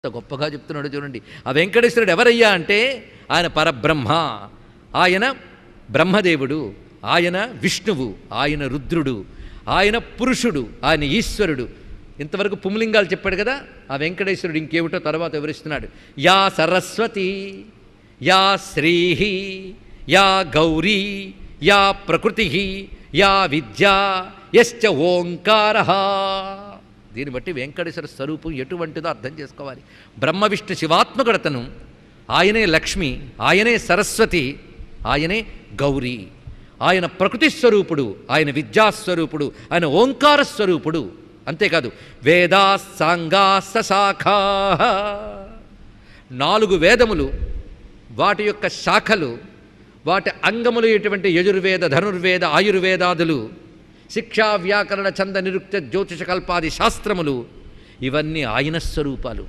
ఎంత గొప్పగా చెప్తున్నాడు చూడండి. ఆ వెంకటేశ్వరుడు ఎవరయ్యా అంటే ఆయన పరబ్రహ్మ, ఆయన బ్రహ్మదేవుడు, ఆయన విష్ణువు, ఆయన రుద్రుడు, ఆయన పురుషుడు, ఆయన ఈశ్వరుడు. ఇంతవరకు పుంలింగాలు చెప్పాడు కదా. ఆ వెంకటేశ్వరుడు ఇంకేమిటో తర్వాత వివరిస్తున్నాడు. యా సరస్వతి, యా శ్రీహి, యా గౌరీ, యా ప్రకృతి, యా విద్యా, యశ్చ ఓంకారః. దీన్ని బట్టి వెంకటేశ్వర స్వరూపం ఎటువంటిదో అర్థం చేసుకోవాలి. బ్రహ్మ విష్ణు శివాత్మకుడతను, ఆయనే లక్ష్మి, ఆయనే సరస్వతి, ఆయనే గౌరీ, ఆయన ప్రకృతి స్వరూపుడు, ఆయన విద్యాస్వరూపుడు, ఆయన ఓంకార స్వరూపుడు. అంతేకాదు వేదా సాంగా సశాఖా, 4 వేదములు, వాటి యొక్క శాఖలు, వాటి అంగములు ఎటువంటి యజుర్వేద, ధనుర్వేద, ఆయుర్వేదాదులు, శిక్షా వ్యాకరణ ఛంద నిరుక్త జ్యోతిష కల్పాది శాస్త్రములు, ఇవన్నీ ఆయన స్వరూపాలు.